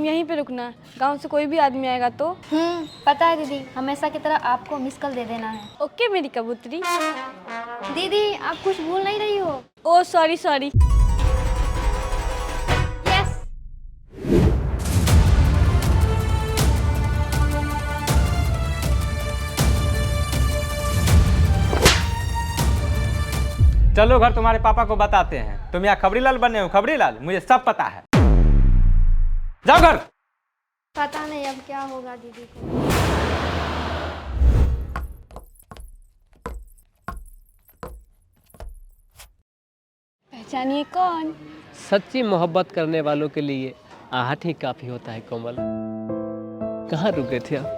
तुम यहीं पे रुकना, गांव से कोई भी आदमी आएगा तो। पता है दीदी, हमेशा की तरह आपको मिस कॉल दे देना है। ओके मेरी कबूतरी। दीदी आप कुछ भूल नहीं रही हो? ओ सॉरी सॉरी। यस। चलो घर तुम्हारे पापा को बताते हैं। तुम यहाँ खबरीलाल बने हो। खबरीलाल, मुझे सब पता है। जाओ घर। पता नहीं अब क्या होगा दीदी को। पहचानिए कौन? सच्ची मोहब्बत करने वालों के लिए आहट ही काफी होता है कोमल। कहाँ रुक गए थे आप?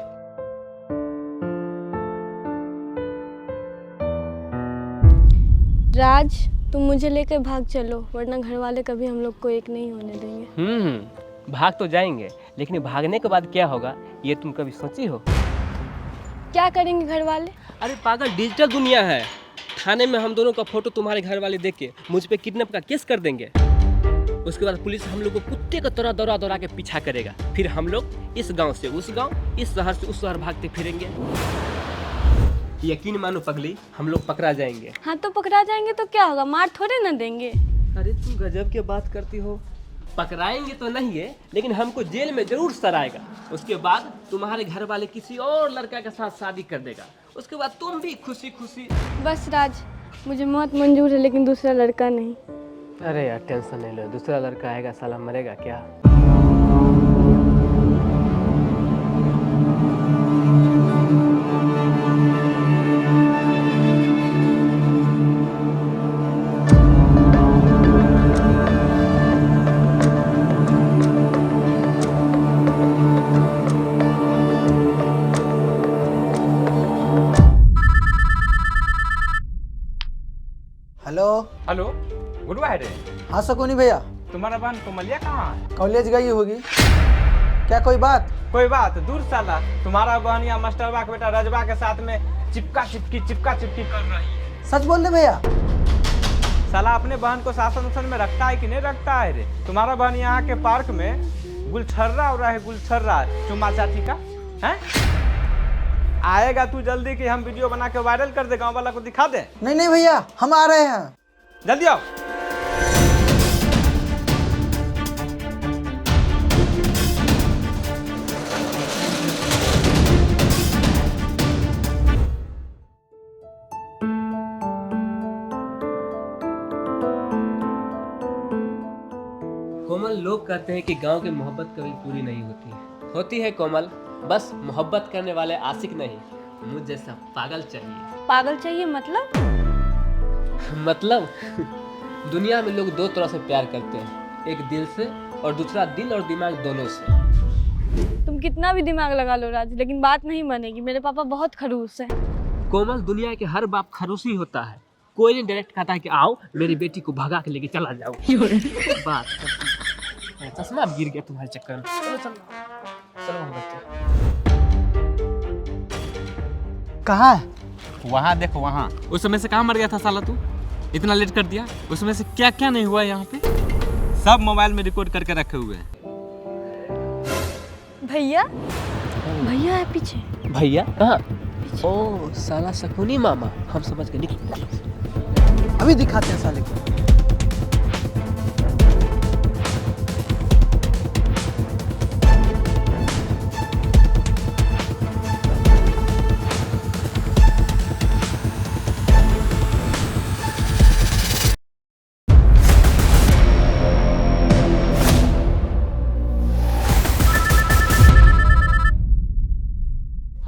राज, तुम मुझे लेकर भाग चलो, वरना घर वाले कभी हम लोग को एक नहीं होने देंगे। भाग तो जाएंगे, लेकिन भागने के बाद क्या होगा ये तुम कभी सोची हो? क्या करेंगे घर वाले? अरे पागल, डिजिटल दुनिया है। थाने में हम दोनों का फोटो तुम्हारे घर वाले देख के मुझ पे किडनैप का केस कर देंगे। उसके बाद पुलिस हम लोग को कुत्ते का तरह दौड़ा दौड़ा के पीछा करेगा। फिर हम लोग इस गांव से उस गांव, इस शहर से उस शहर भागते फिरेंगे। यकीन मानो पगली, हम लोग पकड़ा जाएंगे। हाँ तो पकड़ा जाएंगे तो क्या होगा, मार थोड़े ना देंगे। अरे तुम गजब की बात करती हो। पकड़ाएंगे तो नहीं है, लेकिन हमको जेल में जरूर सराएगा। उसके बाद तुम्हारे घर वाले किसी और लड़का के साथ शादी कर देगा। उसके बाद तुम भी खुशी खुशी। बस राज, मुझे मौत मंजूर है, लेकिन दूसरा लड़का नहीं। अरे यार टेंशन नहीं लो, दूसरा लड़का आएगा, साला मरेगा क्या? हेलो। हेलो, गुडवा है रे। हाँ सकोनी भैया। तुम्हारा बहन कोमलिया कहाँ है? कॉलेज गई होगी। क्या कोई बात? कोई बात दूर साला। तुम्हारा बहन या मास्टरबा का बेटा रजबा के साथ में चिपका चिपकी कर रही है। सच बोल रहे भैया? साला अपने बहन को शासन उसन में रखता है कि नहीं रखता है रे? तुम्हारा बहन यहाँ के पार्क में गुलछर्रा हो रहा है, गुलछर्रा चुम्मा चाटी का है। आएगा तू जल्दी कि हम वीडियो बना के वायरल कर दे, गांव वाला को दिखा दे। नहीं नहीं भैया, हम आ रहे हैं। जल्दी आओ। कोमल, लोग कहते हैं कि गांव की मोहब्बत कभी पूरी नहीं होती है कोमल। बस मोहब्बत करने वाले आशिक नहीं, मुझ जैसा पागल चाहिए। पागल चाहिए मतलब? मतलब दुनिया में लोग दो तरह से प्यार करते हैं, एक दिल से और दूसरा दिल और दिमाग दोनों से। तुम कितना भी दिमाग लगा लो राज, लेकिन बात नहीं बनेगी। मेरे पापा बहुत खड़ूस है। कोमल, दुनिया के हर बाप खरूसी होता है। कोई नहीं डायरेक्ट कहता है कि आओ मेरी बेटी को भगा के लेके चला जाओ। बात चश्मा गिर गया तुम्हारे चक्कर में। चलो चलो चलो हम बच्चे। कहाँ है? वहाँ देखो, वहाँ। उस समय से कहाँ मर गया था साला तू? इतना लेट कर दिया। उस समय से क्या क्या नहीं हुआ यहाँ पे, सब मोबाइल में रिकॉर्ड करके रखे हुए हैं। भैया, भैया है पीछे। भैया कहाँ? ओ साला शकुनी मामा, हम समझ के निकल। अभी दिखाते हैं साले को।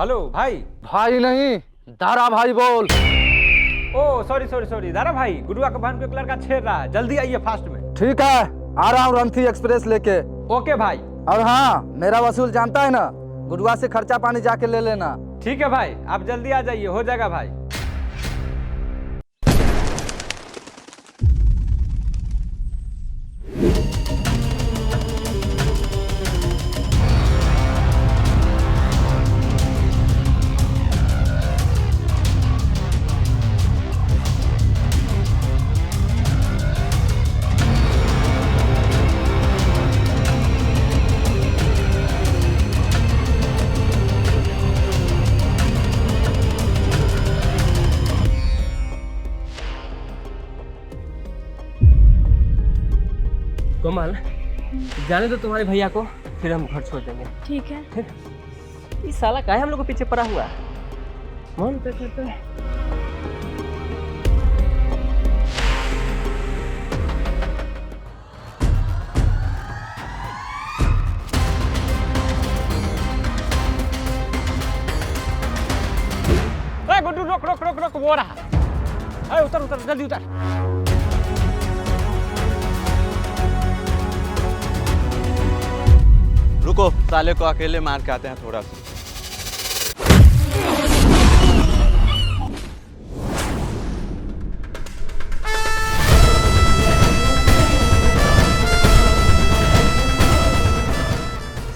हेलो भाई। भाई नहीं, दारा भाई बोल। ओ सॉरी दारा भाई, गुरुआ का बहन को एक लड़का छेड़ रहा है, जल्दी आइए फास्ट में। ठीक है, आ रहा हूँ रणथी एक्सप्रेस लेके। ओके भाई। और हाँ, मेरा वसूल जानता है ना, गुरुआ से खर्चा पानी जाके ले लेना। ठीक है भाई, आप जल्दी आ जाइए, हो जाएगा भाई। कोमल जाने दो तुम्हारे भैया को, फिर हम घर छोड़ देंगे। ठीक है। इस साला काहे हम लोग को पीछे पड़ा हुआ है? मन पे करता है। गुड्डू रोक रोक रोक रोक, वो रहा। अरे उतर उतर, जल्दी उतर। रुको, साले को अकेले मार के आते हैं थोड़ा सा।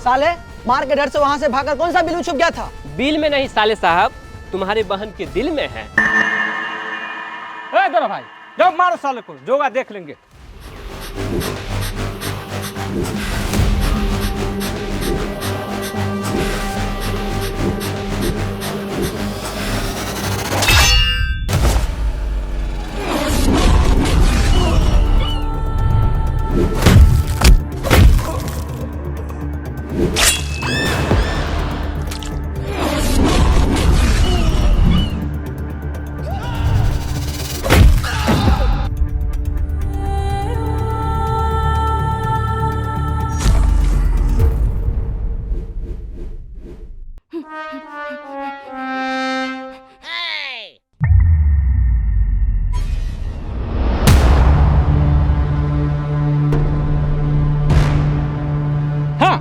साले मार के डर से वहाँ से भागकर कौन सा बिल्लू छुप गया था? बिल में नहीं साले साहब, तुम्हारे बहन के दिल में है। ए दोनों भाई, जाओ मारो साले को, जोगा देख लेंगे।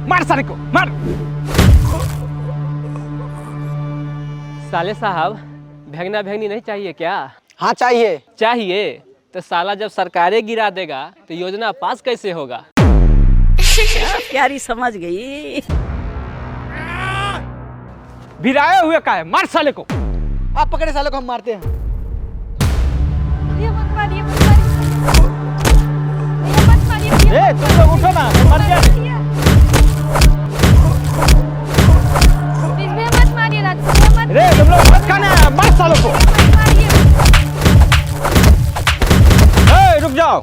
मार साले को, मार। साले साहब भेगना भेगनी नहीं चाहिए क्या? हाँ चाहिए। चाहिए तो साला जब सरकारें गिरा देगा तो योजना पास कैसे होगा? प्यारी समझ गई। भिराए हुए का है, मार साले को। आप पकड़े साले को, हम मारते हैं। भैया मत मारिए, मत मारिए। भैया मत मारिए, भैया ए तुम लोग उठो ना, मर जाए। प्लीज भैया मत मारिए, रात भैया मत रे तुम लोग मत खाना, मार सालों को। मत मारिए। ए रुक जाओ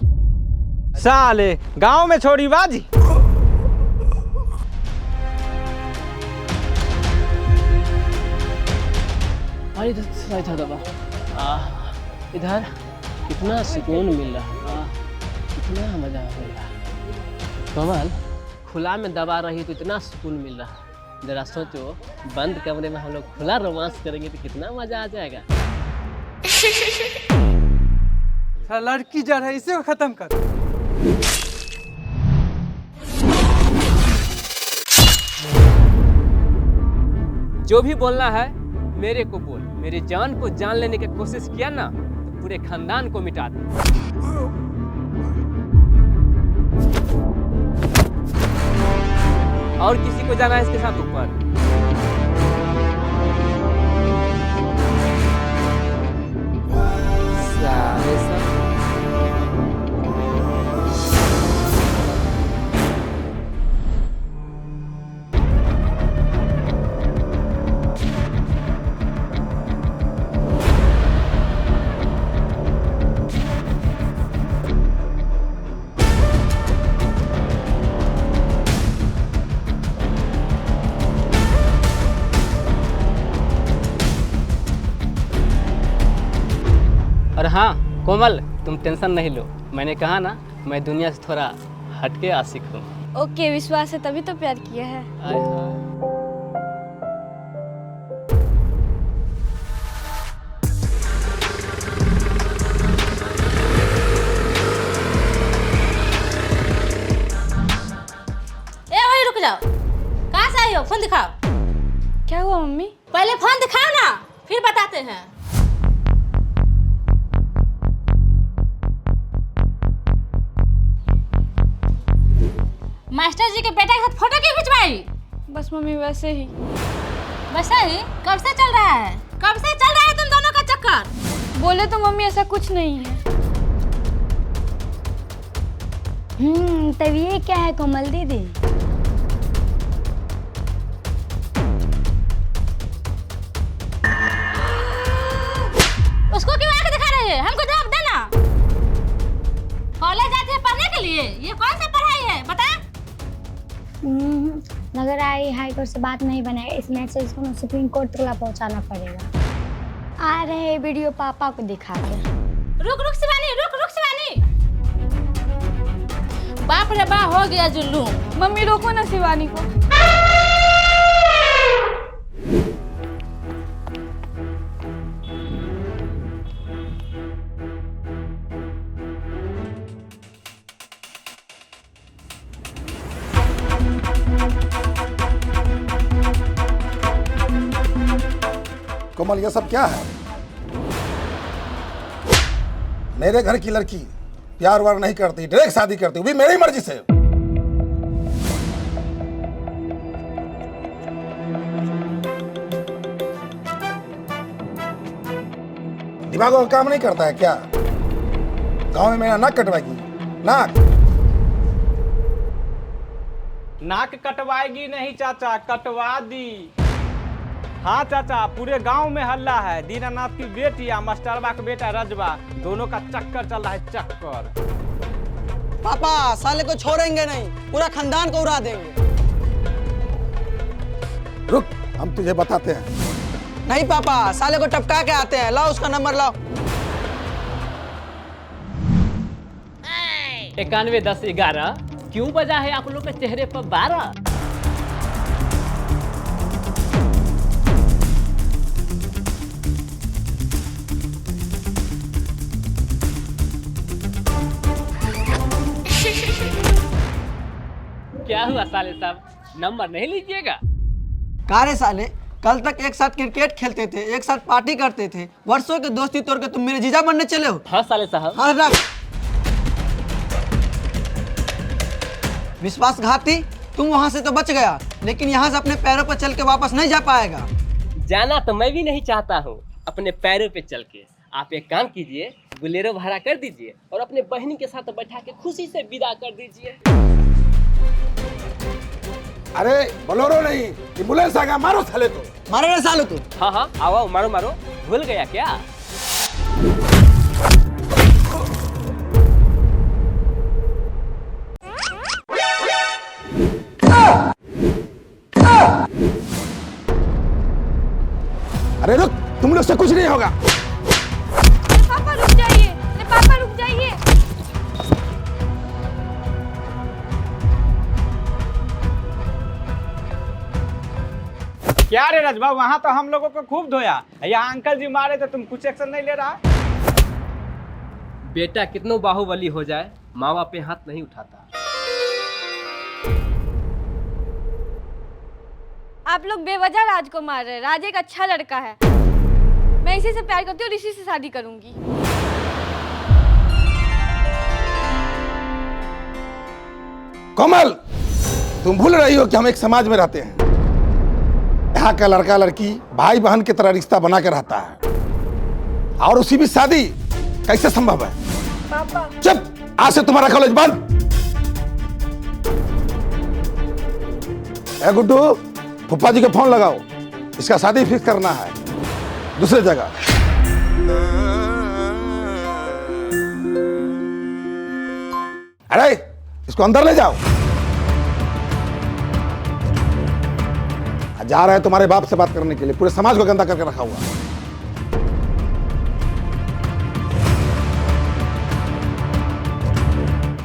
साले, गांव में छोड़ी बाजी। अरे इधर था दबा। इधर कितना सुकून मिल रहा, कितना मजा हो रहा। कमल खुला में दबा रही तो इतना सुकून मिल रहा। जरा सोचो बंद कमरे में हम लोग खुला रोमांस करेंगे तो कितना मजा आ जाएगा। लड़की जड़ है, इसे खत्म कर। जो भी बोलना है मेरे को बोल। मेरी जान को जान लेने की कोशिश किया ना तो पूरे खानदान को मिटा दे। और किसी को जाना है इसके साथ ऊपर? सारे सब और हाँ कोमल, तुम टेंशन नहीं लो। मैंने कहा ना मैं दुनिया से थोड़ा हटके आशिक हूँ। ओके, विश्वास है तभी तो प्यार किया है। आय हाय। ए वही रुक जाओ, कहाँ से आई हो? फोन दिखाओ। क्या हुआ मम्मी? पहले फोन दिखाओ ना, फिर बताते हैं। मास्टर जी के बेटे के साथ फोटो क्यों खिंचवाई? बस मम्मी वैसे ही। वैसे ही? कब से चल रहा है? कब से चल रहा है तुम दोनों का चक्कर? बोले तो मम्मी ऐसा कुछ नहीं है। तब ये क्या है कोमल दीदी? उसको क्यों आके दिखा रही है? हमको जवाब देना। कॉलेज जाती है पढ़ने के लिए, ये कौन सा पढ़ाई आई है बता। मगर हाई कोर्ट से बात नहीं बनेगा, इस मैसेज को सुप्रीम कोर्ट तक पहुंचाना पड़ेगा। आ रहे वीडियो पापा को दिखा के। रुक शिवानी, रुक शिवानी। बाप रे बा हो गया जुल्लूम। मम्मी रोको ना शिवानी को। कोमल, ये सब क्या है? मेरे घर की लड़की प्यार वार नहीं करती, डायरेक्ट शादी करती, वो भी मेरी मर्जी से। दिमाग का काम नहीं करता है क्या? गांव में मेरा नाक कटवाएगी? नाक कटवाएगी नहीं चाचा, कटवा दी। हाँ चाचा, पूरे गांव में हल्ला है। दीनानाथ की बेटी या मास्टरबा का बेटा रजबा, दोनों का चक्कर चल रहा है, चक्कर। पापा साले को छोड़ेंगे नहीं, पूरा खानदान को उड़ा देंगे। रुक, हम तुझे बताते हैं। नहीं पापा, साले को टपका के आते हैं। लाओ उसका नंबर लाओ। 91 10 11। क्यों बजा है आप लोग के चेहरे पर 12? क्या हुआ साले साहब, नंबर नहीं लीजिएगा? कारे साले, कल तक एक साथ क्रिकेट खेलते थे, एक साथ पार्टी करते थे, वर्षों की दोस्ती तोड़ के तुम मेरे जीजा बनने चले हो। हाँ साले साहब। हाँ रख। विश्वासघाती, तुम वहाँ से तो बच गया, लेकिन यहाँ से अपने पैरों पर चल के वापस नहीं जा पाएगा। जाना तो मैं भी नहीं चाहता हूँ अपने पैरों पे चल के। आप एक काम कीजिए, बोलेरो भाड़ा कर दीजिए और अपने बहन के साथ बैठा के खुशी से विदा कर दीजिए। अरे बोलेरो नहीं, एम्बुलेंस आ गया, मारो साले को। मारो ना साले को। हाँ हाँ, आओ मारो मारो। भूल गया क्या? अरे रुक, तुम लोग से कुछ नहीं होगा। पापा रुक जाइए, पापा रुक जाइए। क्या रे रजबा, वहां तो हम लोगों को खूब धोया, यहाँ अंकल जी मारे तो तुम कुछ एक्शन नहीं ले रहा। बेटा कितनो बाहुबली हो जाए, माँ बाप पे हाथ नहीं उठाता। आप लोग बेवजह राज को मार रहे हैं। राज एक अच्छा लड़का है, मैं इसी से प्यार करती हूँ और इसी से शादी करूंगी। कोमल, तुम भूल रही हो कि हम एक समाज में रहते हैं। यहाँ का लड़का लड़की भाई बहन की तरह रिश्ता बना के रहता है, और उसी भी शादी कैसे संभव है? पापा चुप, आज से तुम्हारा कॉलेज बंद। ए गुड्डू, फूफा जी को फोन लगाओ, इसका शादी फिक्स करना है दूसरी जगह। अरे इसको अंदर ले जाओ। जा रहा है तुम्हारे बाप से बात करने के लिए, पूरे समाज को गंदा करके रखा हुआ।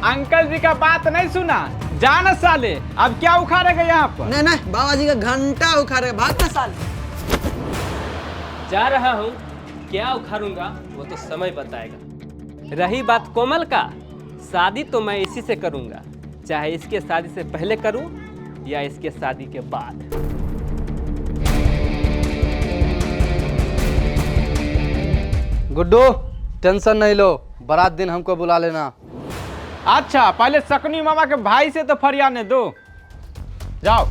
अंकल जी का बात नहीं सुना, जाना साले। अब क्या उखाड़ेगा यहाँ पर? नहीं नहीं, बाबा जी का घंटा उखाड़ेगा। भागता साले। जा रहा हूँ, क्या उखाड़ूंगा वो तो समय बताएगा। रही बात कोमल का, शादी तो मैं इसी से करूंगा, चाहे इसके शादी से पहले करूं या इसके शादी के बाद। गुड्डू, टेंशन नहीं लो, बारात दिन हमको बुला लेना। अच्छा, पहले सकनी मामा के भाई से तो फरियाने दो। जाओ।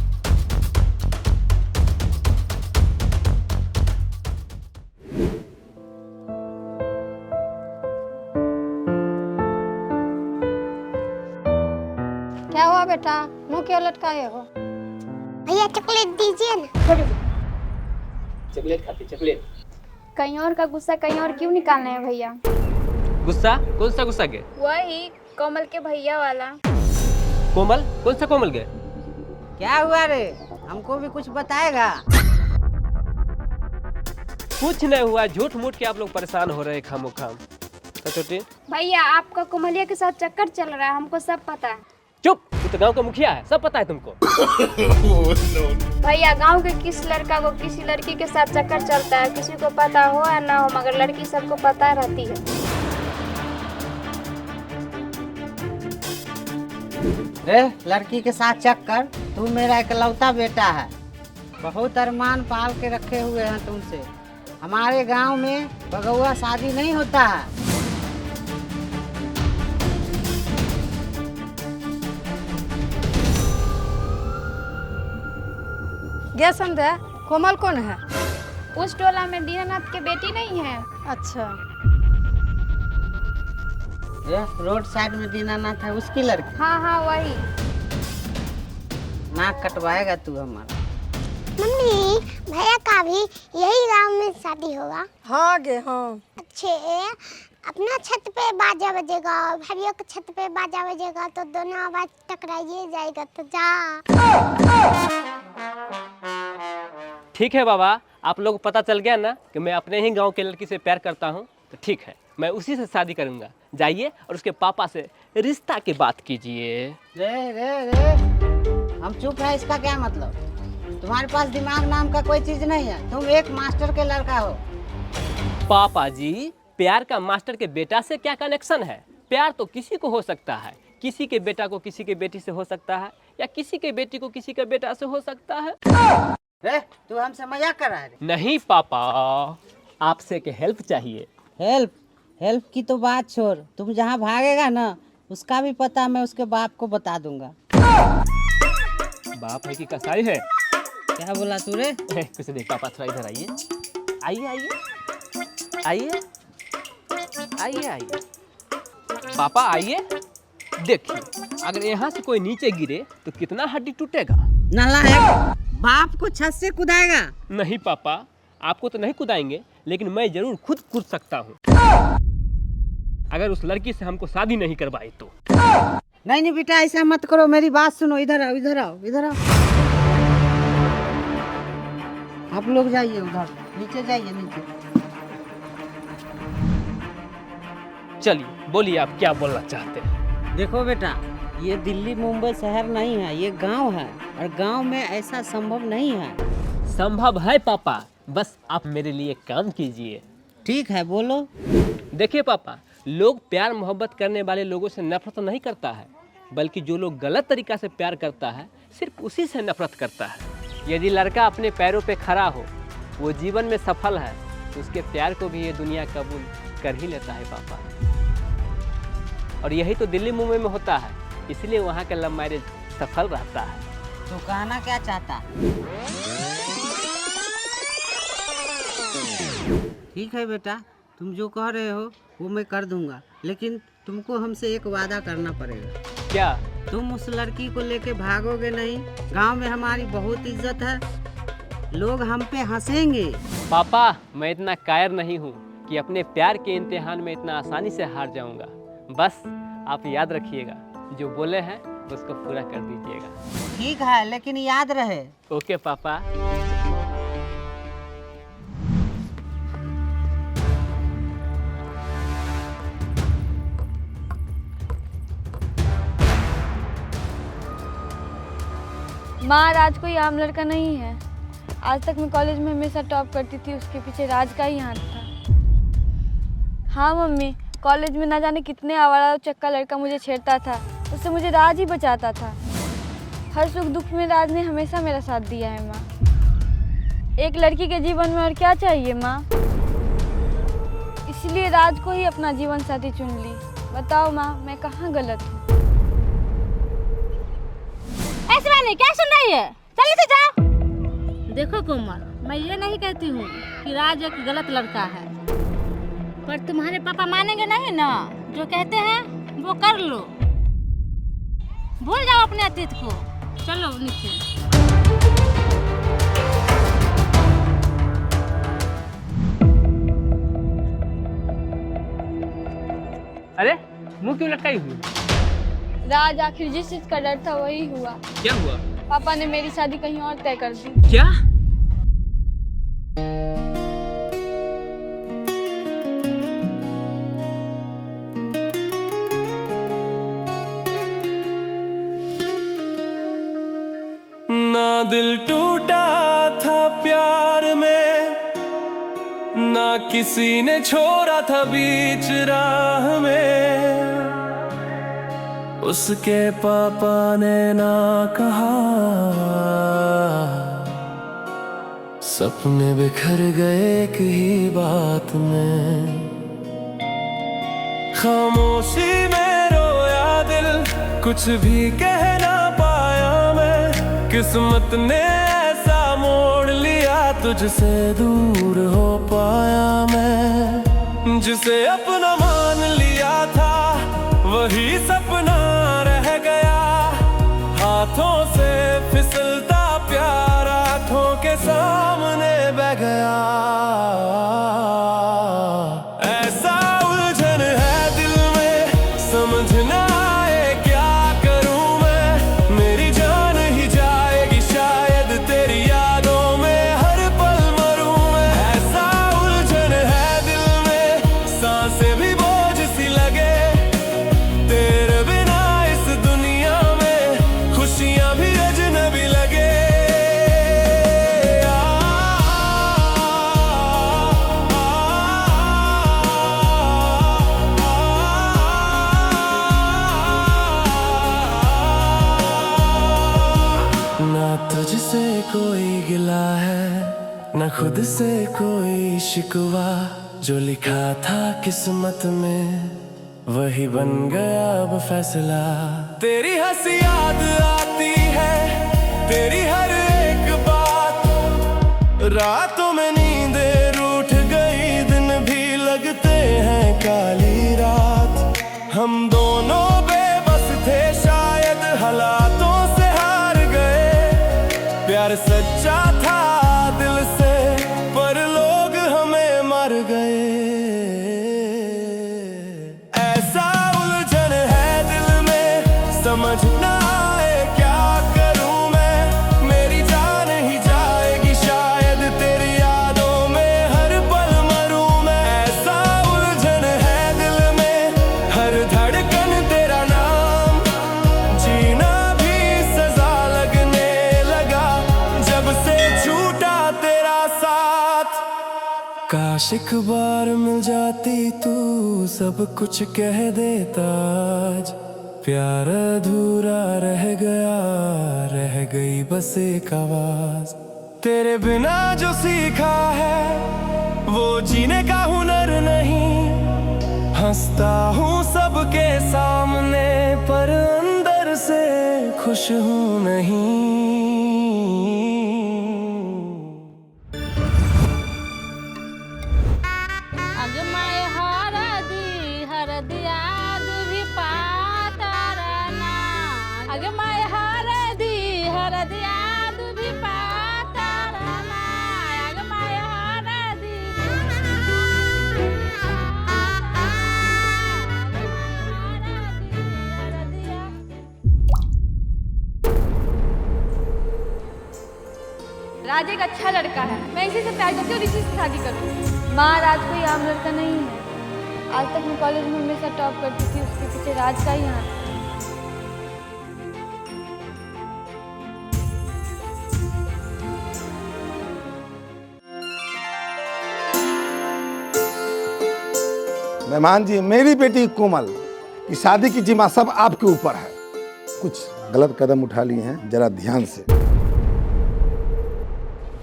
क्या हुआ बेटा, मुंह क्यों लटकाए हो? भैया चॉकलेट दीजिए ना। चॉकलेट खाती, चॉकलेट। कहीं और का गुस्सा कहीं और क्यों निकालना है भैया? गुस्सा? कौन सा गुस्सा के? वही कोमल के भैया वाला। कोमल? कौन सा कोमल गए? क्या हुआ रे? हमको भी कुछ बताएगा? कुछ नहीं हुआ, झूठ मूठ के आप लोग परेशान हो रहे हैं खामो खाम। तो छोटी भैया आपका कोमलिया के साथ चक्कर चल रहा है, हमको सब पता है। चुप, तू तो गांव का मुखिया है, सब पता है तुमको। भैया गांव के किस लड़का को किसी लड़की के साथ चक्कर चलता है, किसी को पता हो या ना हो, मगर लड़की सबको पता रहती है। रे लड़की के साथ चक्कर? तू मेरा इकलौता बेटा है, बहुत अरमान पाल के रखे हुए हैं तुमसे। हमारे गांव में बगौआ शादी नहीं होता है। क्या संध्या, कोमल कौन है? उस टोला में दीनानाथ के बेटी नहीं है? अच्छा। रोड साइड में दीनानाथ है, उसकी लड़की? हाँ हाँ वही। नाक कटवाएगा तू हमारा। मम्मी भैया का भी यही गांव में शादी होगा? हाँ गे हाँ। अच्छे, अपना छत पे बाजा बजेगा, भैया के छत पे बाजा बजेगा, तो दोनों आवाज टकराइए जाएगा। तो जा। ठीक है बाबा, आप लोग को पता चल गया ना कि मैं अपने ही गांव के लड़की से प्यार करता हूं, तो ठीक है, मैं उसी से शादी करूंगा। जाइए और उसके पापा से रिश्ता की बात कीजिए। रे रे रे, हम चुप है, इसका क्या मतलब? तुम्हारे पास दिमाग नाम का कोई चीज नहीं है, तुम एक मास्टर के लड़का हो। पापा जी, प्यार का मास्टर के बेटा से क्या कनेक्शन है? प्यार तो किसी को हो सकता है, किसी के बेटा को किसी के बेटी से हो सकता है, या किसी के बेटी को किसी के बेटा से हो सकता है। रे तू हमसे मजाक कर रहा है? नहीं पापा, आपसे के हेल्प चाहिए। हेल्प? हेल्प की तो बात छोड़, तुम जहाँ भागेगा ना उसका भी पता मैं उसके बाप को बता दूंगा। बाप है कि कसाई है? क्या बोला तू रे? कुछ नहीं पापा, थोड़ा इधर आइए। आइए आइए आइए आइए आइए पापा आइए। देखिए, अगर यहाँ से कोई नीचे गिरे तो कितना हड्डी टूटेगा। नालायक, बाप को छत से कूदाएगा? नहीं पापा, आपको तो नहीं कूदाएंगे, लेकिन मैं जरूर खुद कूद सकता हूँ, अगर उस लड़की से हमको शादी नहीं करवाई तो। नहीं नहीं बेटा, ऐसा मत करो, मेरी बात सुनो। इधर आओ इधर आओ इधर आओ। आप लोग जाइए उधर, नीचे जाइए नीचे। चलिए बोलिए, आप क्या बोलना चाहते हैं? देखो बेटा, ये दिल्ली मुंबई शहर नहीं है, ये गांव है, और गांव में ऐसा संभव नहीं है। संभव है पापा, बस आप मेरे लिए काम कीजिए। ठीक है, बोलो। देखिए पापा, लोग प्यार मोहब्बत करने वाले लोगों से नफरत नहीं करता है, बल्कि जो लोग गलत तरीका से प्यार करता है सिर्फ उसी से नफरत करता है। यदि लड़का अपने पैरों पे खड़ा हो, वो जीवन में सफल है, तो उसके प्यार को भी ये दुनिया कबूल कर ही लेता है पापा। और यही तो दिल्ली मुंबई में होता है, इसलिए वहाँ का लव मैरिज सफल रहता है। तो कहना क्या चाहता? ठीक है बेटा, तुम जो कह रहे हो वो मैं कर दूंगा, लेकिन तुमको हमसे एक वादा करना पड़ेगा। क्या? तुम उस लड़की को लेके भागोगे नहीं। गांव में हमारी बहुत इज्जत है, लोग हम पे हंसेंगे। पापा, मैं इतना कायर नहीं हूँ कि अपने प्यार के इम्तिहान में इतना आसानी से हार जाऊंगा। बस आप याद रखिएगा, जो बोले हैं उसको पूरा कर दीजिएगा। ठीक है, लेकिन याद रहे। ओके पापा। माँ, राज कोई आम लड़का नहीं है। आज तक मैं कॉलेज में हमेशा टॉप करती थी, उसके पीछे राज का ही हाथ था। हाँ मम्मी, कॉलेज में ना जाने कितने आवारा चक्का लड़का मुझे छेड़ता था, उससे मुझे राज ही बचाता था। हर सुख दुख में राज ने हमेशा मेरा साथ दिया है माँ। एक लड़की के जीवन में और क्या चाहिए माँ? इसलिए राज को ही अपना जीवन साथी चुन ली। बताओ माँ, मैं कहाँ गलत हूँ? ऐसे मैंने क्या सुन रही है? चलिए से जाओ। देखो कोमल, मैं ये नहीं कहती हूँ कि राज एक गलत लड़का है, पर तुम्हारे पापा मानेंगे नहीं ना। जो कहते हैं वो कर लो, भूल जाओ अपने अतीत को। चलो नीचे। अरे मुंह क्यों लटकाई हुई? राज, आखिर जिस चीज का डर था वही हुआ। क्या हुआ? पापा ने मेरी शादी कहीं और तय कर दी। क्या? ना दिल टूटा था प्यार में, ना किसी ने छोड़ा था बीच राह में। उसके पापा ने ना कहा, सपने बिखर गए एक ही बात में। खामोशी में रोया दिल, कुछ भी कह ना पाया मैं। किस्मत ने ऐसा मोड़ लिया, तुझसे दूर हो पाया मैं। जिसे अपना मान लिया था वही सपना रह गया। हाथों से फिसलता प्यार आँखों के सामने बह गया। ऐसा उलझन है दिल में, समझ ना आए क्या करूं मैं। मेरी जान ही जाएगी शायद तेरी यादों में हर पल मरूं मैं। ऐसा उलझन है दिल में, सांसें भी बोझ सी लगे। तेरे बिना इस दुनिया में खुशियां भी अजनबी लगे। ना तुझसे कोई गिला है, ना खुद से कोई शिकवा। जो लिखा था किस्मत में वही बन गया अब फैसला। तेरी हंसी याद आती है, तेरी हर एक बात। रातों में नींदें रूठ गई, दिन भी लगते हैं काली रात। हम दोनों बेबस थे शायद, हालातों से हार गए। प्यार सच्चा था दिल से, पर लोग हमें मार गए। ऐसा उलझन है दिल में, समझ ना आए क्या करूं मैं। मेरी जान ही जाएगी शायद तेरी यादों में हर पल मरूं मैं। ऐसा उलझन है दिल में, हर धड़कन तेरा नाम। जीना भी सजा लगने लगा जब से छूटा तेरा साथ। काश एक बार मिल जाती तू, सब कुछ कह देता आज। प्यार अधूरा रह गया, रह गई बस एक आवाज। तेरे बिना जो सीखा है वो जीने का हुनर नहीं। हंसता हूँ सबके सामने, पर अंदर से खुश हूँ नहीं। अगमाए हरदिया दुभी पातारना। अगमाए हरदिया दुभी पातारना। अगमाए हरदिया। राज एक अच्छा लड़का है, मैं इसी से प्यार करती हूँ और इसी से शादी करूँ। माँ, राज कोई आम लड़का नहीं है। आज तक मैं कॉलेज में हमेशा टॉप करती थी, उसके पीछे राज का ही हाथ था। मेहमान जी, मेरी बेटी कोमल की शादी की जिम्मा सब आपके ऊपर है। कुछ गलत कदम उठा लिए हैं, जरा ध्यान से।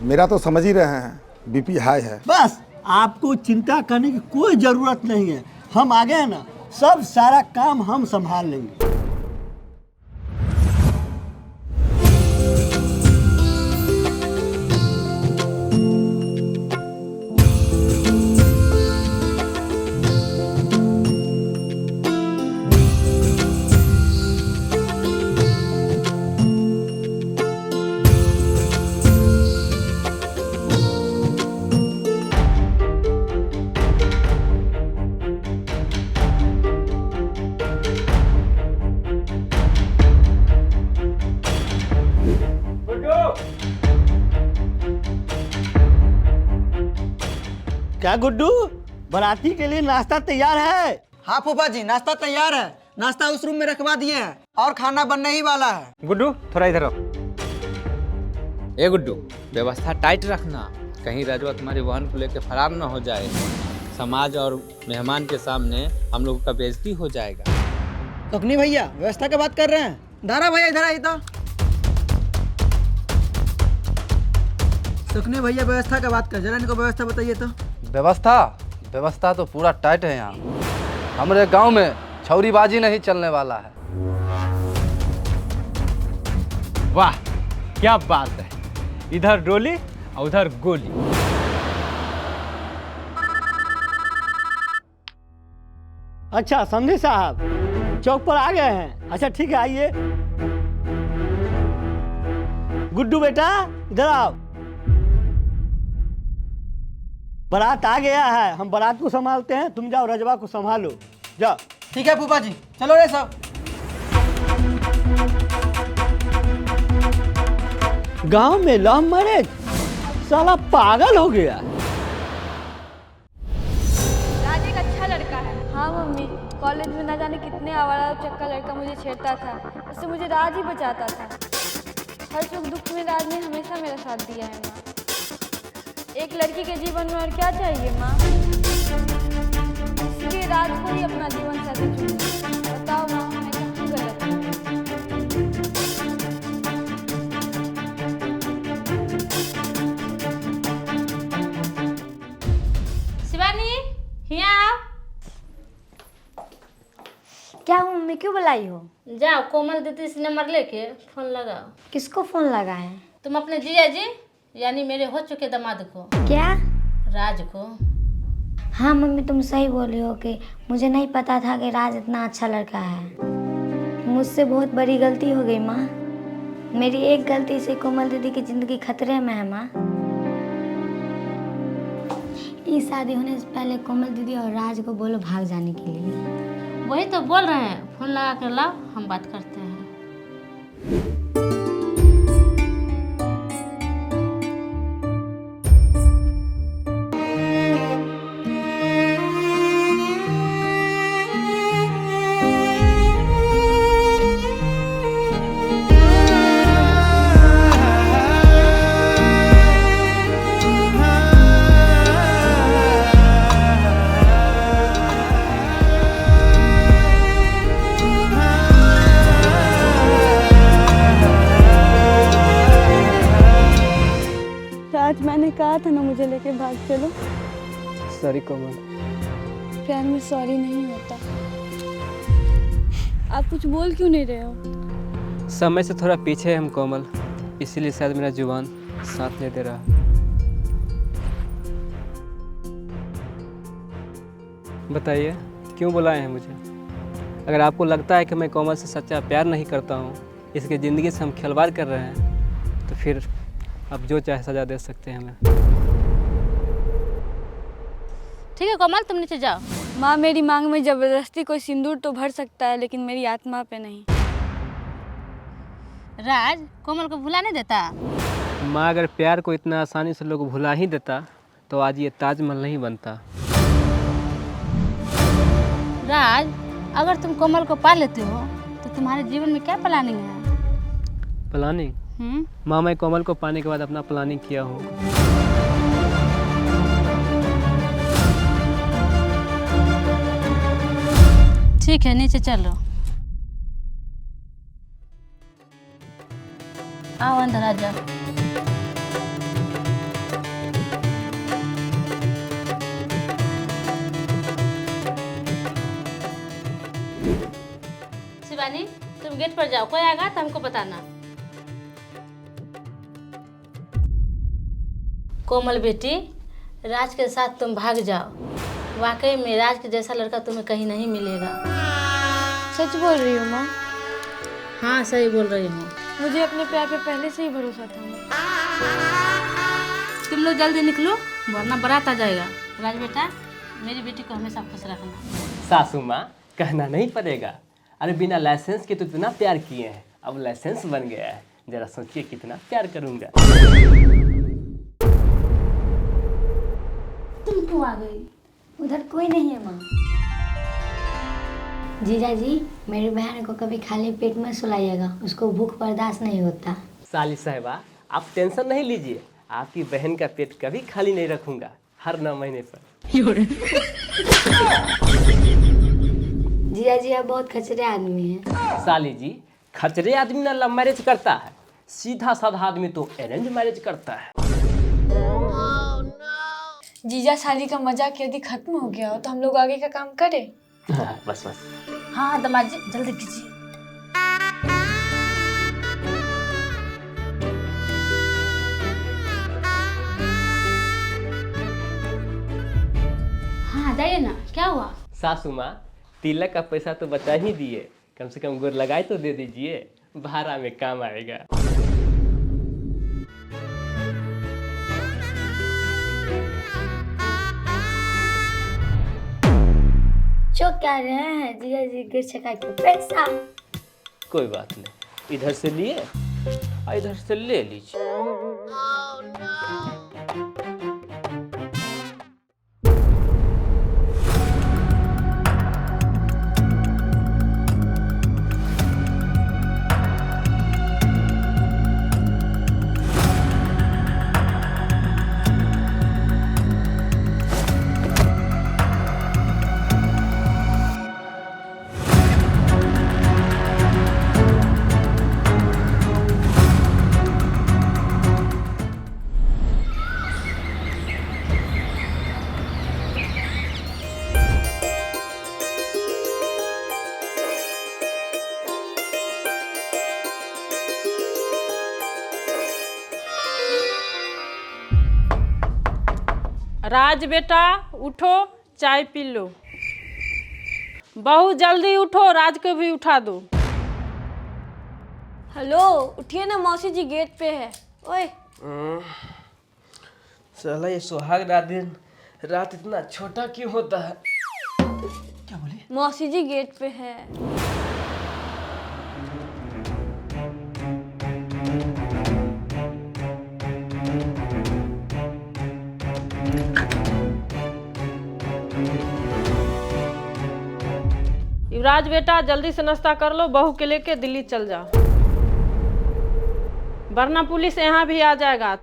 मेरा तो समझ ही रहे हैं, बीपी हाई है। बस आपको चिंता करने की कोई जरूरत नहीं है। हम आ गए ना, सब सारा काम हम संभाल लेंगे। बेटा गुड्डू, बाराती के लिए नाश्ता तैयार है? हाँ फूफा जी, नाश्ता तैयार है। नाश्ता उस रूम में रखवा दिए हैं और खाना बनने ही वाला है। गुड्डू थोड़ा इधर आओ। ए गुड्डू, व्यवस्था टाइट रखना, कहीं रजवा तुम्हारी बहन को लेकर फरार न हो जाए। समाज और मेहमान के सामने हम लोगों का बेइज्जती हो जाएगा। तकनी भैया व्यवस्था की बात कर रहे हैं। धारा भैया इधर आई तो। सुखनी भैया व्यवस्था का बात कर, जरा इनको व्यवस्था बताइए तो। व्यवस्था तो पूरा टाइट है यहाँ। हमारे गांव में छौरीबाजी नहीं चलने वाला है। वाह क्या बात है, इधर डोली और उधर गोली। अच्छा समझे साहब, चौक पर आ गए हैं। अच्छा ठीक है, आइए। गुड्डू बेटा इधर आओ। बारात आ गया है, हम बारात को संभालते हैं, तुम जाओ रजवा को संभालो, जाओ। ठीक है फूफा जी, चलो रे सब। गांव में लव मैरिज, साला पागल हो गया। राज एक अच्छा लड़का है। हाँ मम्मी, कॉलेज में ना जाने कितने आवारा चक्का लड़का मुझे छेड़ता था, उससे मुझे राज ही बचाता था। हर सुख दुख में राज ने हमेशा मेरा साथ दिया है माँ। एक लड़की के जीवन में और क्या चाहिए माँ? इसलिए राज को ही अपना जीवन साथी चुना। बताओ माँ, मैं क्यों गलत हूँ? शिवानी, यहाँ क्या हुआ मम्मी, क्यों बुलाई हो? जाओ कोमल दीदी से नंबर लेके फोन लगाओ। किसको फोन लगाए? तुम अपने जीजा जी यानी मेरे हो चुके दामाद को। क्या? राज को। हाँ मम्मी, तुम सही बोली हो कि मुझे नहीं पता था कि राज इतना अच्छा लड़का है। मुझसे बहुत बड़ी गलती हो गई माँ। मेरी एक गलती से कोमल दीदी की जिंदगी खतरे में है माँ। इस शादी होने से पहले कोमल दीदी और राज को बोलो भाग जाने के लिए। वही तो बोल रहे हैं, फोन लगा कर लाओ, हम बात करते हैं। राज, मैंने कहा था ना मुझे लेके भाग चलो। सॉरी कोमल। प्यार में सॉरी नहीं होता। आप कुछ बोल क्यों नहीं रहे हो? समय से थोड़ा पीछे है हम कोमल, इसीलिए शायद मेरा जुबान साथ नहीं दे रहा। बताइए क्यों बुलाए हैं मुझे? अगर आपको लगता है कि मैं कोमल से सच्चा प्यार नहीं करता हूँ, इसकी ज़िंदगी से हम खिलवाड़ कर रहे हैं, तो फिर आप जो चाहे सजा दे सकते हैं हमें। ठीक है कोमल, तुम नीचे जाओ। माँ, मेरी मांग में जबरदस्ती कोई सिंदूर तो भर सकता है, लेकिन मेरी आत्मा पे नहीं। राज कोमल को भुला नहीं देता। माँ, अगर प्यार को इतना आसानी से लोग भुला ही देता तो आज ये ताजमहल नहीं बनता। राज, अगर तुम कोमल को पा लेते हो तो तुम्हारे जीवन में क्या प्लानिंग है? प्लानिंग? माँ, मैं कोमल को पाने के बाद अपना प्लानिंग किया हूँ। ठीक है, नीचे चलो। आओ अंदर आ जाओ। शिवानी, तुम गेट पर जाओ, कोई आएगा तो हमको बताना। कोमल बेटी, राज के साथ तुम भाग जाओ। वाकई में राज के जैसा लड़का तुम्हें कहीं नहीं मिलेगा। सच बोल रही हो माँ? हाँ सही बोल रही हूँ। मुझे अपने प्यार पे पहले से ही भरोसा था माँ। तुम लोग जल्दी निकलो वरना बारात आ जाएगा। राज बेटा, मेरी बेटी को हमेशा खुश रखना। सासू माँ, कहना नहीं पड़ेगा। अरे बिना लाइसेंस के तो इतना प्यार किए हैं, अब लाइसेंस बन गया है, जरा सोचिए कितना प्यार करूँगा। तुम क्यों आ गई? उधर कोई नहीं है माँ। जीजा जी, मेरी बहन को कभी खाली पेट में सुलाइएगा, उसको भूख बर्दाश्त नहीं होता। साली साहिबा, आप टेंशन नहीं लीजिए, आपकी बहन का पेट कभी खाली नहीं रखूंगा, हर 9 महीने पर। जीजा जी आप बहुत खचरे आदमी हैं। साली जी, खचरे आदमी ना लव मैरिज करता है, सीधा साधा आदमी तो अरेंज मैरिज करता है। जीजा साली का मजाक यदि खत्म हो गया हो तो हम लोग आगे का काम करें। बस बस। हाँ दामाद जी, जल्दी कीजिए। हाँ जाइए ना, क्या हुआ? सासू माँ, तिलक का पैसा तो बचा ही दिए, कम से कम गोर लगाए तो दे दीजिए, भाड़ा में काम आएगा। जो कह रहे हैं जीजा जी गिर छका के पैसा। कोई बात नहीं, इधर से लिए और इधर से ले लीजिए। राज बेटा उठो, चाय पी लो। बहू जल्दी उठो, राज को भी उठा दो। हेलो, उठिए ना, मौसी जी गेट पे है। ओए साला ये सुहाग रात इतना छोटा क्यों होता है? क्या बोले? मौसी जी गेट पे है। युवराज बेटा जल्दी से नाश्ता कर लो, बहू के लेके दिल्ली चल जाओ, वरना पुलिस यहाँ भी आ जाएगा।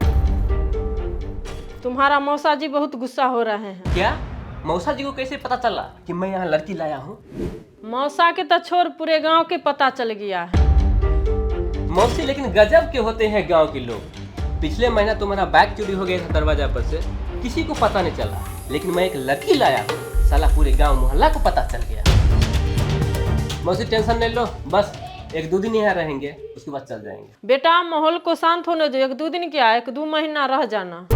तुम्हारा मौसा जी बहुत गुस्सा हो रहे हैं। क्या? मौसा जी को कैसे पता चला कि मैं यहाँ लड़की लाया हूँ? मौसा के तो छोड़ पूरे गांव के पता चल गया है। मौसी लेकिन गजब के होते हैं गांव के लोग। पिछले महीना तुम्हारा बैग चोरी हो गया था दरवाजा पर से, किसी को पता नहीं चला, लेकिन मैं एक लड़की लाया हूँ, साला पूरे गांव मोहल्ला को पता चल गया। मौसी टेंशन नहीं लो, बस 1-2 दिन यहाँ रहेंगे, उसके बाद चल जाएंगे। बेटा माहौल को शांत होने दो, 1-2 दिन क्या, 1-2 महीना रह जाना।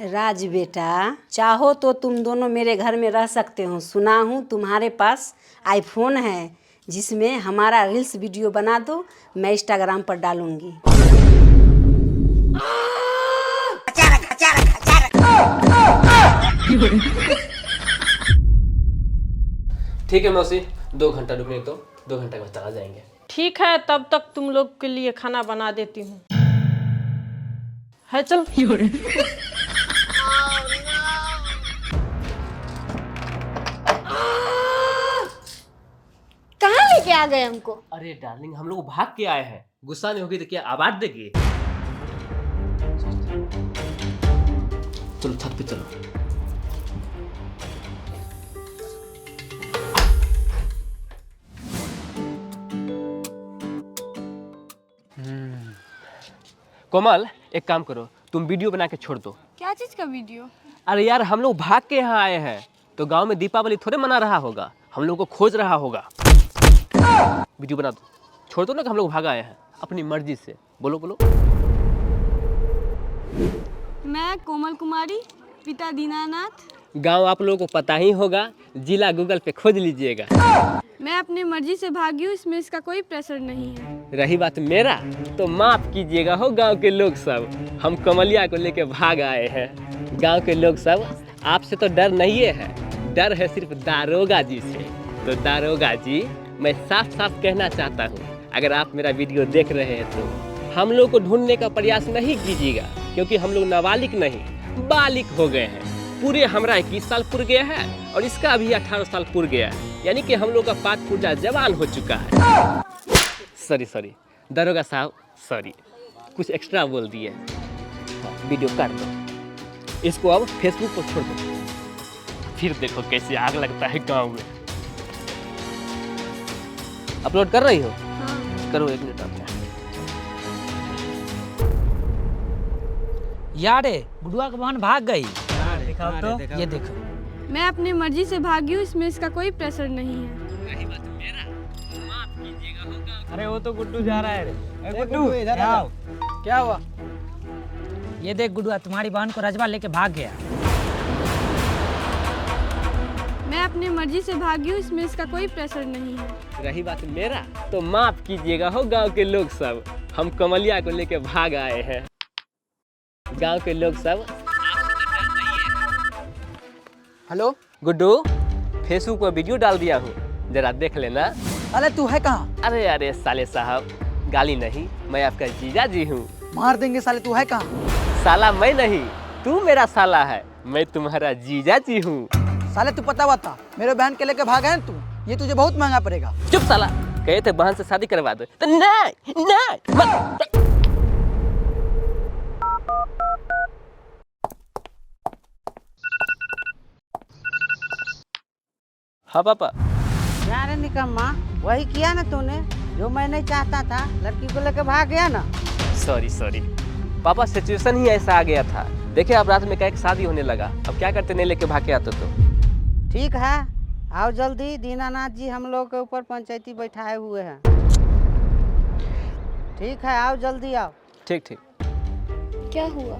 राज बेटा, चाहो तो तुम दोनों मेरे घर में रह सकते हो। सुना हूँ तुम्हारे पास आईफोन है, जिसमें हमारा रील्स वीडियो बना दो, मैं इंस्टाग्राम पर डालूंगी। ठीक है मौसी, 2 घंटा रुकने तो 2 घंटे के बाद चला जाएंगे। ठीक है, तब तक तुम लोग के लिए खाना बना देती हूँ। है चल। कहाँ लेके आ गए हमको? अरे डार्लिंग, हम लोग भाग के आए हैं, गुस्सा नहीं होगी तो क्या आवाज देगी? चलो छत पे चलो। कोमल, एक काम करो, तुम वीडियो बना के छोड़ दो। क्या चीज का वीडियो? अरे यार, हम लोग भाग के यहाँ आए हैं, तो गांव में दीपावली थोड़े मना रहा होगा, हम लोग को खोज रहा होगा। वीडियो बना दो, छोड़ दो ना कि हम लोग भाग आए हैं अपनी मर्जी से। बोलो बोलो। मैं कोमल कुमारी, पिता दीनानाथ। गांव आप लोगों को पता ही होगा, जिला गूगल पे खोज लीजिएगा। मैं अपनी मर्जी से भागी हूँ, इसमें इसका कोई प्रेशर नहीं है। रही बात मेरा, तो माफ कीजिएगा हो गांव के लोग सब, हम कमलिया को लेके भाग आए हैं। गांव के लोग सब, आपसे तो डर नहीं है, डर है सिर्फ दारोगा जी से। तो दारोगा जी, मैं साफ साफ कहना चाहता हूँ, अगर आप मेरा वीडियो देख रहे हैं तो हम लोग को ढूंढने का प्रयास नहीं कीजिएगा, क्योंकि हम लोग नाबालिग नहीं बालिग हो गए हैं। पूरे हमारा 21 साल पूर गया है और इसका अभी 18 साल पूर गया है, यानी कि हम लोग का पाठ पूजा जवान हो चुका है। सॉरी दरोगा साहब, सॉरी कुछ एक्स्ट्रा बोल दिए। वीडियो काट दो, इसको अब फेसबुक पर छोड़ दो, फिर देखो कैसे आग लगता है गांव में। अपलोड कर रही हो? हाँ। करो 1 मिनट आप। यारे गुडुआ का बहन भाग गई। दिखाओ तो, ये देखो। मैं अपनी मर्जी से भागी हूँ, इसमें इसका कोई प्रेशर नहीं है। अरे वो तो गुड्डू जा रहा है रे। गुड्डू इधर आओ। क्या हुआ? ये देख गुडुआ तुम्हारी बहन को रजवा लेके भाग गया। मैं अपनी मर्जी से भागी हूँ, इसमें इसका कोई प्रेशर नहीं है। रही बात मेरा तो माफ कीजिएगा हो गांव के लोग सब, हम कमलिया को लेके भाग आए हैं। गांव के लोग सब। हेलो गुड्डू, फेसबुक पर वीडियो डाल दिया हूँ, जरा देख लेना। अरे तू है कहाँ? अरे साले साहब, गाली नहीं, मैं आपका जीजा जी हूँ। मार देंगे साले, तू है कहाँ? साला मैं नहीं, तू मेरा साला है, मैं तुम्हारा जीजा जी हूँ। साले तू पता हुआ था मेरे बहन के लेके भागा है तू, ये तुझे बहुत महंगा पड़ेगा। चुप साला, कहे थे बहन से शादी करवा दो तो नहीं मत। हाँ पापा। क्या रे निकम्मा, वही किया ना तूने जो मैं नहीं चाहता था, लड़की को लेके भाग गया ना। सॉरी पापा, सिचुएशन ही ऐसा आ गया था। देखिए अब रात में क्या एक शादी होने लगा, अब क्या करते, नहीं लेके भाग के आते तो। ठीक है, आओ जल्दी, दीनानाथ जी हम लोग के ऊपर पंचायती बैठाए हुए हैं। ठीक है, आओ जल्दी आओ। ठीक। क्या हुआ?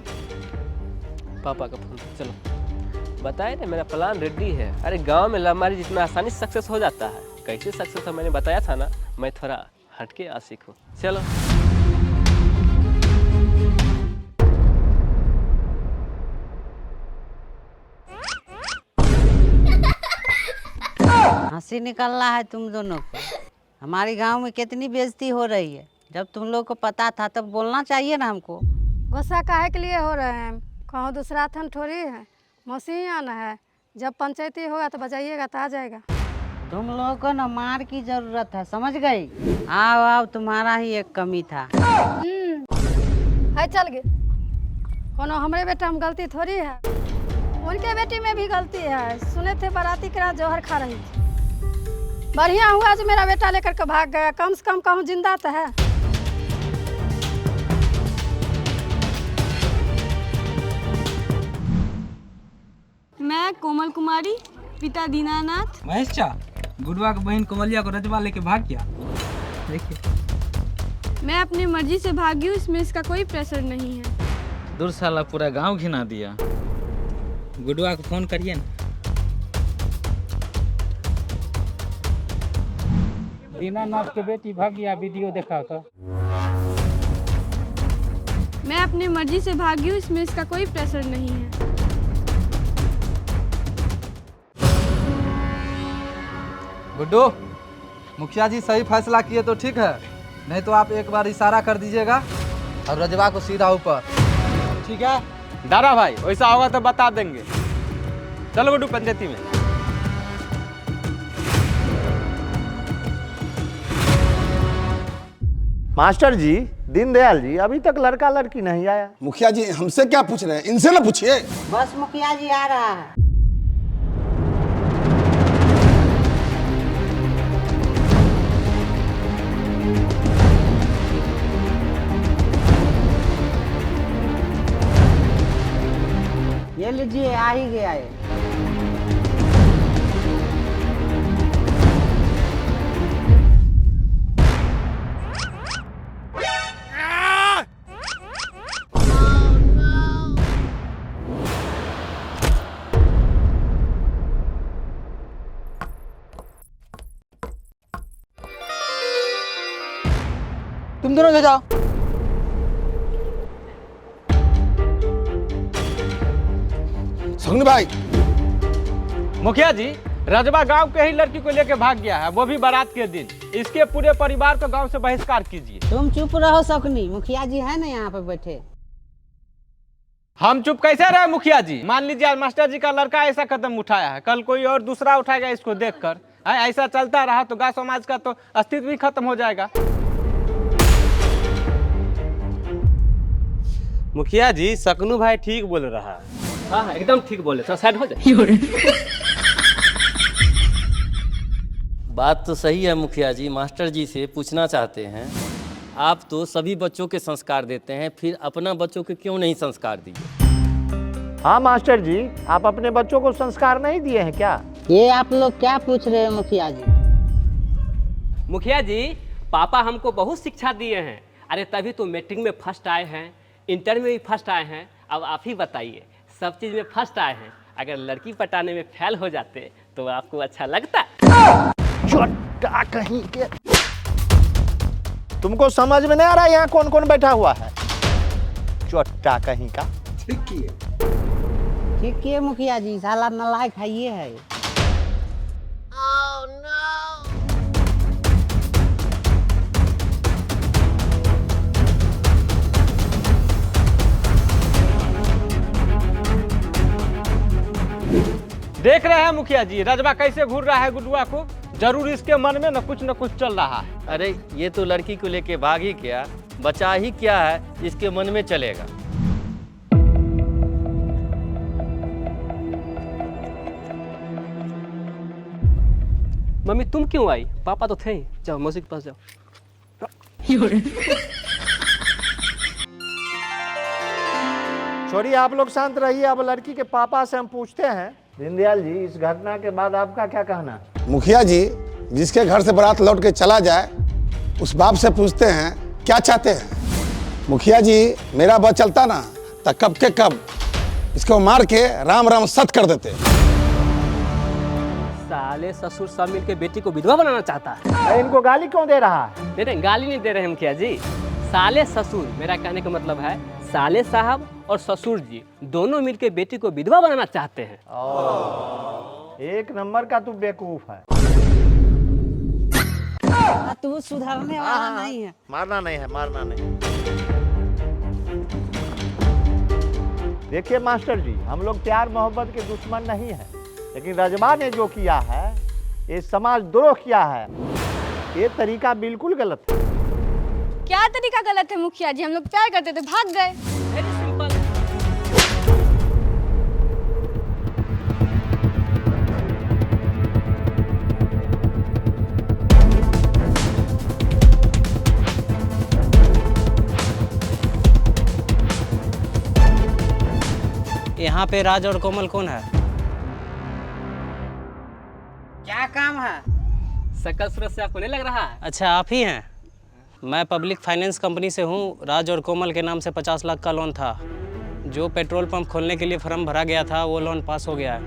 पापा का फोन, चलो बताए ना, मेरा प्लान रेडी है। अरे गांव में लव मैरिज इतना आसानी से सक्सेस हो जाता है। कैसे सक्सेस है मैंने बताया था ना, मैं थोड़ा हटके आशिक हूँ। चलो हंसी निकल रहा है तुम दोनों को। हमारे गांव में कितनी बेइज्जती हो रही है, जब तुम लोग को पता था तब बोलना चाहिए ना हमको। गुस्सा काहे के लिए हो रहे हैं? कहूँ दूसरा थन थोड़ी है, मौसी ही आना है। जब पंचायती होगा तो बजाइएगा तो आ जाएगा। तुम लोगों को ना मार की जरूरत है, समझ गई? आओ तुम्हारा ही एक कमी था। है चल गए, कोनो हमारे बेटा में गलती थोड़ी है, उनके बेटी में भी गलती है। सुने थे बाराती की रात जौहर खा रही थी। बढ़िया हुआ जो मेरा बेटा लेकर के भाग गया, कम से कम कहूँ जिंदा तो है। मैं कोमल कुमारी, पिता दीनानाथ। महेश चा, गुडुआ की बहन कमलिया को रजवा लेके भाग गया। देखिए, मैं अपनी मर्जी से भागी हूँ, इसमें इसका कोई प्रेशर नहीं है। दूर साला पूरा गांव घिना दिया। गुडुआ को फोन करिए ना। दीनानाथ के बेटी भाग गया, वीडियो देखा था। मैं अपनी मर्जी से भागी हूँ, इसमें इसका कोई प्रेशर नहीं है। गुड्डू, मुखिया जी सही फैसला किए तो ठीक है, नहीं तो आप एक बार इशारा कर दीजिएगा और रजवा को सीधा ऊपर। ठीक है दारा भाई, वैसा होगा तो बता देंगे। चलो गुड्डू पंचायती में। मास्टर जी, दीनदयाल जी, अभी तक लड़का लड़की नहीं आया। मुखिया जी हमसे क्या पूछ रहे हैं, इनसे ना पूछिए। बस मुखिया जी आ रहा है। ये लीजिए, आ ही गया है। तुम दोनों जाओ। सगनी भाई, मुखिया जी, रजवा गांव के ही लड़की को लेके भाग गया है, वो भी बारात के दिन। इसके पूरे परिवार को गांव से बहिष्कार कीजिए। तुम चुप रहो सकनी, मुखिया जी है ना यहाँ पे बैठे। हम चुप कैसे रहे मुखिया जी? मान लीजिए आज मास्टर जी का लड़का ऐसा कदम उठाया है, कल कोई और दूसरा उठाएगा इसको देखकर। ऐसा चलता रहा तो गाँव समाज का तो अस्तित्व ही खत्म हो जाएगा। मुखिया जी, सकनू भाई ठीक बोल रहा है। हाँ एकदम ठीक बोले, थोड़ा साइड हो जाए। बात तो सही है मुखिया जी। मास्टर जी से पूछना चाहते हैं, आप तो सभी बच्चों के संस्कार देते हैं, फिर अपना बच्चों के क्यों नहीं संस्कार दिए? हाँ मास्टर जी, आप अपने बच्चों को संस्कार नहीं दिए हैं क्या? ये आप लोग क्या पूछ रहे हैं मुखिया जी? मुखिया जी, पापा हमको बहुत शिक्षा दिए हैं। अरे तभी तो मैट्रिक में फर्स्ट आए हैं, इंटर में भी फर्स्ट आए हैं। अब आप ही बताइए, सब चीज़ में फर्स्ट आए हैं, अगर लड़की पटाने में फेल हो जाते तो आपको अच्छा लगता? छोटा कहीं के, तुमको समझ में नहीं आ रहा यहाँ कौन कौन बैठा हुआ है? छोटा कहीं का। ठीक है मुखिया जी, साला नालायक है ये है। देख रहे हैं मुखिया जी, रजवा कैसे घूर रहा है गुडुआ को। जरूर इसके मन में न कुछ चल रहा है। अरे ये तो लड़की को लेके भाग ही क्या, बचा ही क्या है इसके मन में चलेगा। मम्मी तुम क्यों आई? पापा तो थे ही। जाओ मौसी के पास जाओ। छोड़िए, आप लोग शांत रहिए। अब लड़की के पापा से हम पूछते हैं। दीनदयाल जी, इस घटना के बाद आपका क्या कहना? मुखिया जी, जिसके घर से बारात लौट के चला जाए उस बाप से पूछते हैं क्या चाहते हैं। मुखिया जी, मेरा बस चलता ना तो कब के कब इसको मार के राम राम सत कर देते। साले ससुर सब मिलके बेटी को विधवा बनाना चाहता है। इनको गाली क्यों दे रहा है? नहीं, गाली नहीं दे रहे हैं मुखिया जी। साले ससुर, मेरा कहने का मतलब है साले साहब और ससुर जी दोनों मिलके बेटी को विधवा बनाना चाहते हैं। एक नंबर का तू बेवकूफ है। तू सुधारने वाला नहीं है। मारना नहीं है, मारना नहीं। देखिए मास्टर जी, हम लोग प्यार मोहब्बत के दुश्मन नहीं है, लेकिन रजवा ने जो किया है ये समाज द्रोह किया है। ये तरीका बिल्कुल गलत है। क्या तरीका गलत है मुखिया जी? हम लोग प्यार करते थे, भाग गए। Very simple. यहाँ पे राज और कोमल कौन है? क्या काम है? शकल सूरत से आपको नहीं लग रहा है? अच्छा, आप ही हैं। मैं पब्लिक फाइनेंस कंपनी से हूँ। राज और कोमल के नाम से 50 लाख का लोन था। जो पेट्रोल पंप खोलने के लिए फॉर्म भरा गया था वो लोन पास हो गया है।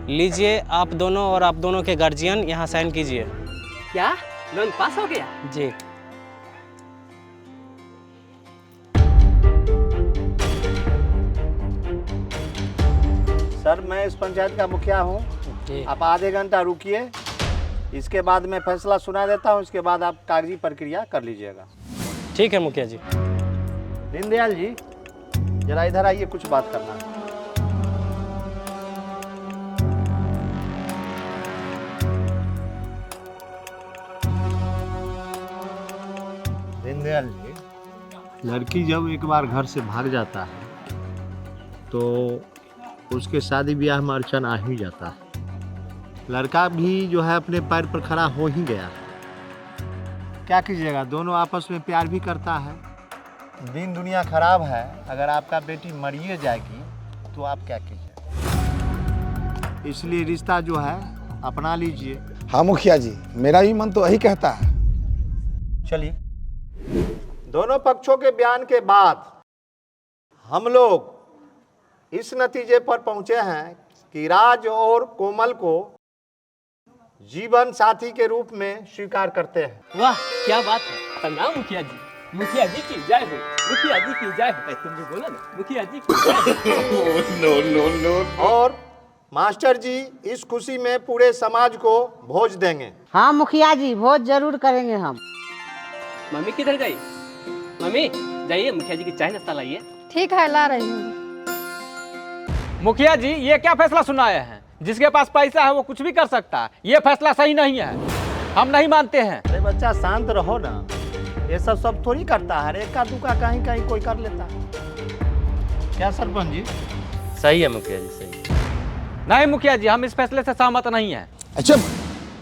लीजिए, आप दोनों और आप दोनों के गार्जियन यहाँ साइन कीजिए। क्या लोन पास हो गया? जी। सर, मैं इस पंचायत का मुखिया हूँ। आप आधे घंटा रुकिए, इसके बाद मैं फैसला सुना देता हूँ। इसके बाद आप कागजी प्रक्रिया कर लीजिएगा। ठीक है मुखिया जी। दीनदयाल जी, जरा इधर आइए, कुछ बात करना है। दीनदयाल जी, लड़की जब एक बार घर से भाग जाता है तो उसके शादी ब्याह में अड़चन आ ही जाता है। लड़का भी जो है अपने पैर पर खड़ा हो ही गया। क्या कीजिएगा, दोनों आपस में प्यार भी करता है। दिन दुनिया खराब है, अगर आपका बेटी मरिए जाएगी तो आप क्या कीजिएगा? इसलिए रिश्ता जो है अपना लीजिए। हाँ मुखिया जी, मेरा भी मन तो यही कहता है। चलिए, दोनों पक्षों के बयान के बाद हम लोग इस नतीजे पर पहुंचे हैं कि राज और कोमल को जीवन साथी के रूप में स्वीकार करते हैं। वाह, क्या बात है। प्रणाम मुखिया जी। मुखिया जी की जय हो, मुखिया जी की जय हो। तुम जो बोला ना, मुखिया जी की जय हो। और मास्टर जी इस खुशी में पूरे समाज को भोज देंगे। हाँ मुखिया जी, भोज जरूर करेंगे हम। मम्मी किधर गई? मम्मी जाइए, मुखिया जी की चाय नाश्ता लाइए। ठीक है, ला रही हूँ। मुखिया जी ये क्या फैसला सुनाए हैं? जिसके पास पैसा है वो कुछ भी कर सकता है, ये फैसला सही नहीं है, हम नहीं मानते हैं। अरे बच्चा शांत रहो ना, ये सब थोड़ी करता है, एक का दुका कहीं कहीं कोई कर लेता है। क्या सरपंच जी? सही है मुखिया जी, सही। नहीं मुखिया जी, हम इस फैसले से सहमत नहीं हैं। अच्छा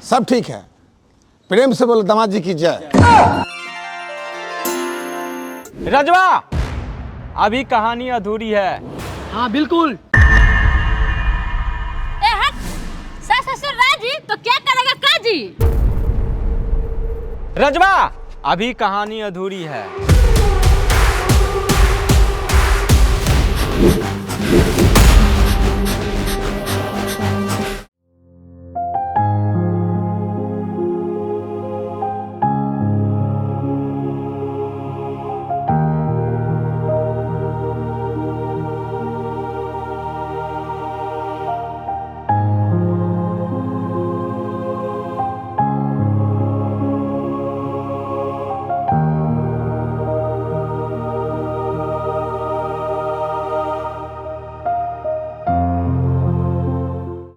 सब ठीक है, प्रेम से बोलो दामाद जी की जय। रजवा, अभी कहानी अधूरी है। हाँ बिल्कुल। सास ससुर राजी तो क्या करेगा काजी? रजवा, अभी कहानी अधूरी है।